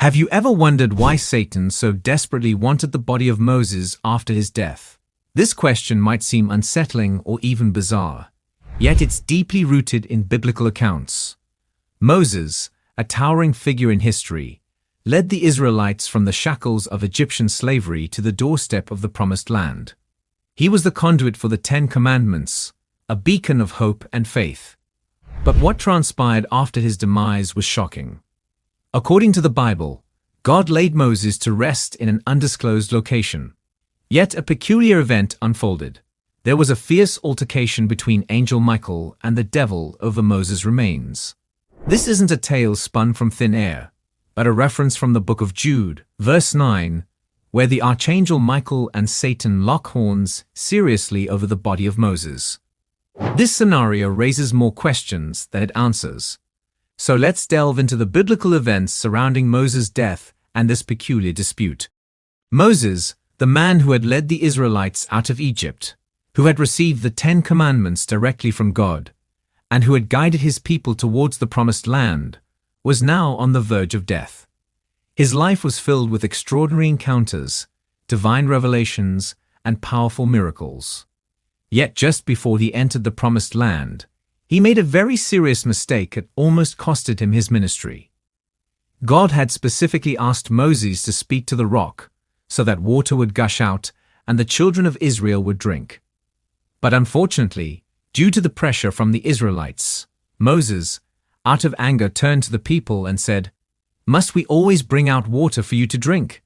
Have you ever wondered why Satan so desperately wanted the body of Moses after his death? This question might seem unsettling or even bizarre, yet it's deeply rooted in biblical accounts. Moses, a towering figure in history, led the Israelites from the shackles of Egyptian slavery to the doorstep of the Promised Land. He was the conduit for the Ten Commandments, a beacon of hope and faith. But what transpired after his demise was shocking. According to the Bible, God laid Moses to rest in an undisclosed location. Yet a peculiar event unfolded. There was a fierce altercation between Angel Michael and the devil over Moses' remains. This isn't a tale spun from thin air, but a reference from the book of Jude, verse 9, where the archangel Michael and Satan lock horns seriously over the body of Moses. This scenario raises more questions than it answers. So let's delve into the biblical events surrounding Moses' death and this peculiar dispute. Moses, the man who had led the Israelites out of Egypt, who had received the Ten Commandments directly from God, and who had guided his people towards the Promised Land, was now on the verge of death. His life was filled with extraordinary encounters, divine revelations, and powerful miracles. Yet just before he entered the Promised Land, he made a very serious mistake that almost costed him his ministry. God had specifically asked Moses to speak to the rock so that water would gush out and the children of Israel would drink. But unfortunately, due to the pressure from the Israelites, Moses, out of anger, turned to the people and said, "Must we always bring out water for you to drink?"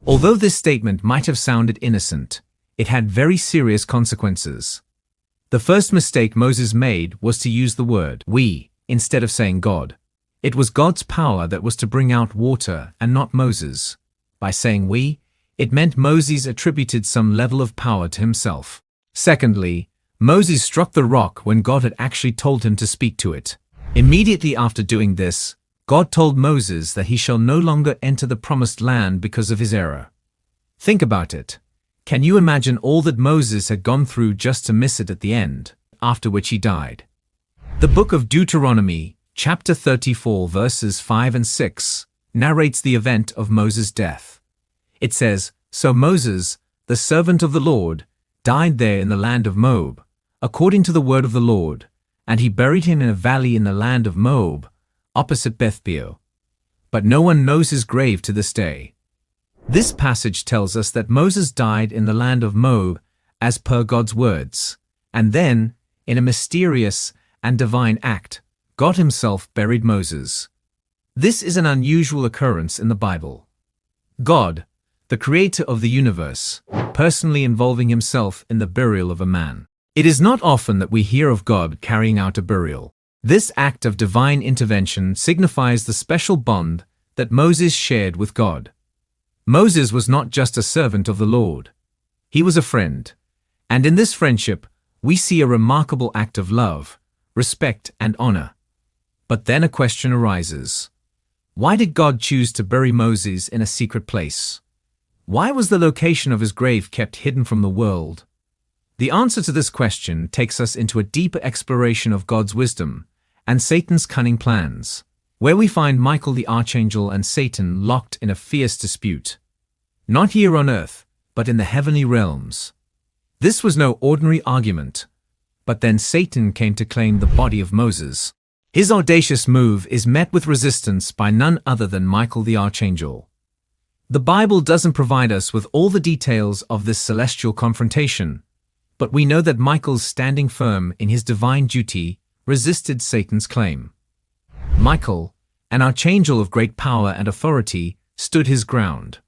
Although this statement might have sounded innocent, it had very serious consequences. The first mistake Moses made was to use the word "we" instead of saying God. It was God's power that was to bring out water and not Moses. By saying "we," it meant Moses attributed some level of power to himself. Secondly, Moses struck the rock when God had actually told him to speak to it. Immediately after doing this, God told Moses that he shall no longer enter the Promised Land because of his error. Think about it. Can you imagine all that Moses had gone through just to miss it at the end, after which he died? The book of Deuteronomy, chapter 34, verses 5 and 6, narrates the event of Moses' death. It says, "So Moses, the servant of the Lord, died there in the land of Moab, according to the word of the Lord, and he buried him in a valley in the land of Moab, opposite Beth-peor. But no one knows his grave to this day." This passage tells us that Moses died in the land of Moab as per God's words, and then, in a mysterious and divine act, God himself buried Moses. This is an unusual occurrence in the Bible. God, the creator of the universe, personally involving himself in the burial of a man. It is not often that we hear of God carrying out a burial. This act of divine intervention signifies the special bond that Moses shared with God. Moses was not just a servant of the Lord. He was a friend. And in this friendship, we see a remarkable act of love, respect, and honor. But then a question arises. Why did God choose to bury Moses in a secret place? Why was the location of his grave kept hidden from the world? The answer to this question takes us into a deeper exploration of God's wisdom and Satan's cunning plans, where we find Michael the archangel and Satan locked in a fierce dispute. Not here on earth, but in the heavenly realms. This was no ordinary argument. But then Satan came to claim the body of Moses. His audacious move is met with resistance by none other than Michael the archangel. The Bible doesn't provide us with all the details of this celestial confrontation, but we know that Michael, standing firm in his divine duty, resisted Satan's claim. Michael, an archangel of great power and authority, stood his ground.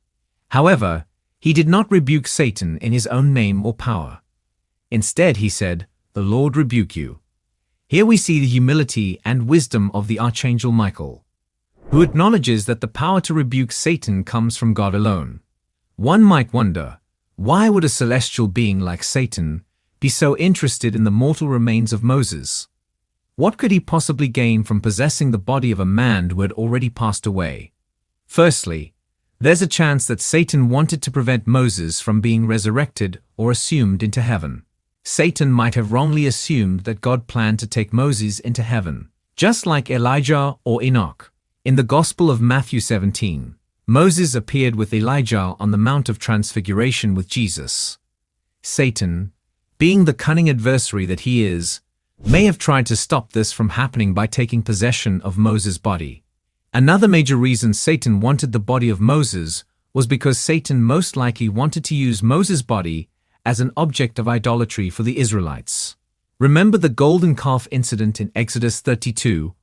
However, he did not rebuke Satan in his own name or power. Instead, he said, "The Lord rebuke you." Here we see the humility and wisdom of the archangel Michael, who acknowledges that the power to rebuke Satan comes from God alone. One might wonder, why would a celestial being like Satan be so interested in the mortal remains of Moses? What could he possibly gain from possessing the body of a man who had already passed away? Firstly, there's a chance that Satan wanted to prevent Moses from being resurrected or assumed into heaven. Satan might have wrongly assumed that God planned to take Moses into heaven, just like Elijah or Enoch. In the Gospel of Matthew 17, Moses appeared with Elijah on the Mount of Transfiguration with Jesus. Satan, being the cunning adversary that he is, may have tried to stop this from happening by taking possession of Moses' body. Another major reason Satan wanted the body of Moses was because Satan most likely wanted to use Moses' body as an object of idolatry for the Israelites. Remember the golden calf incident in Exodus 32?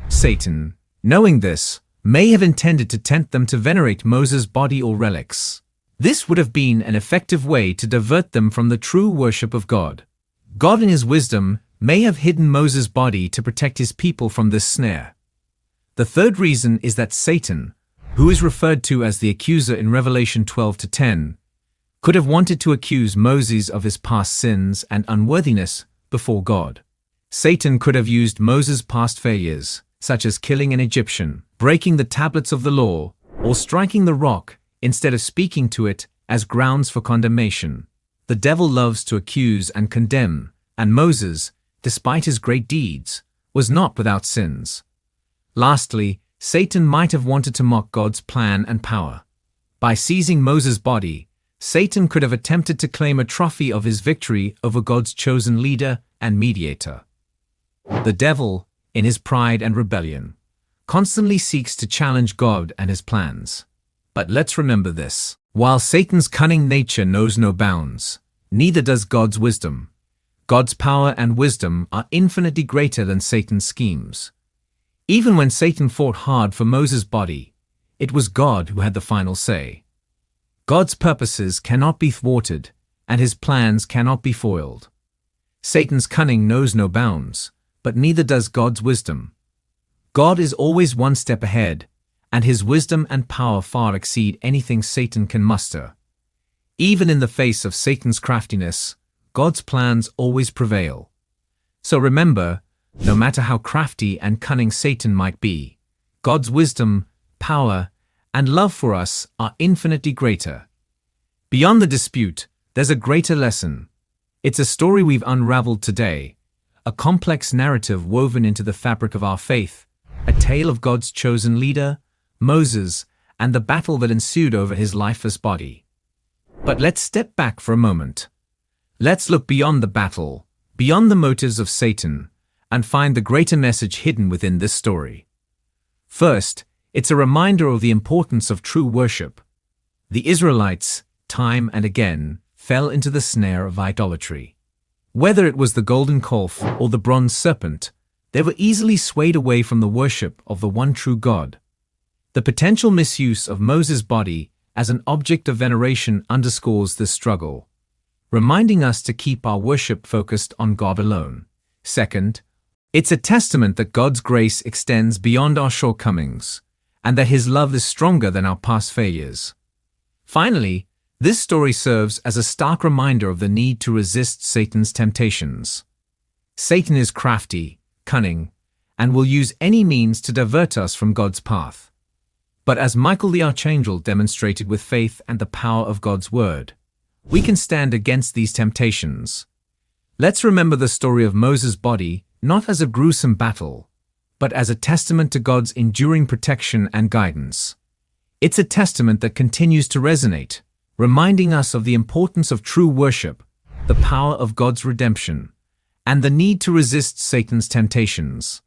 Satan, knowing this, may have intended to tempt them to venerate Moses' body or relics. This would have been an effective way to divert them from the true worship of God. God in his wisdom may have hidden Moses' body to protect his people from this snare. The third reason is that Satan, who is referred to as the accuser in Revelation 12-10, could have wanted to accuse Moses of his past sins and unworthiness before God. Satan could have used Moses' past failures, such as killing an Egyptian, breaking the tablets of the law, or striking the rock, instead of speaking to it as grounds for condemnation. The devil loves to accuse and condemn, and Moses, despite his great deeds, was not without sins. Lastly, Satan might have wanted to mock God's plan and power. By seizing Moses' body, Satan could have attempted to claim a trophy of his victory over God's chosen leader and mediator. The devil, in his pride and rebellion, constantly seeks to challenge God and his plans. But let's remember this: while Satan's cunning nature knows no bounds, neither does God's wisdom. God's power and wisdom are infinitely greater than Satan's schemes. Even when Satan fought hard for Moses' body, it was God who had the final say. God's purposes cannot be thwarted, and his plans cannot be foiled. Satan's cunning knows no bounds, but neither does God's wisdom. God is always one step ahead, and his wisdom and power far exceed anything Satan can muster. Even in the face of Satan's craftiness, God's plans always prevail. So remember, no matter how crafty and cunning Satan might be, God's wisdom, power, and love for us are infinitely greater. Beyond the dispute, there's a greater lesson. It's a story we've unraveled today, a complex narrative woven into the fabric of our faith, a tale of God's chosen leader, Moses, and the battle that ensued over his lifeless body. But let's step back for a moment. Let's look beyond the battle, beyond the motives of Satan, and find the greater message hidden within this story. First, it's a reminder of the importance of true worship. The Israelites, time and again, fell into the snare of idolatry. Whether it was the golden calf or the bronze serpent, they were easily swayed away from the worship of the one true God. The potential misuse of Moses' body as an object of veneration underscores this struggle, reminding us to keep our worship focused on God alone. Second, it's a testament that God's grace extends beyond our shortcomings, and that his love is stronger than our past failures. Finally, this story serves as a stark reminder of the need to resist Satan's temptations. Satan is crafty, cunning, and will use any means to divert us from God's path. But as Michael the Archangel demonstrated with faith and the power of God's word, we can stand against these temptations. Let's remember the story of Moses' body not as a gruesome battle, but as a testament to God's enduring protection and guidance. It's a testament that continues to resonate, reminding us of the importance of true worship, the power of God's redemption, and the need to resist Satan's temptations.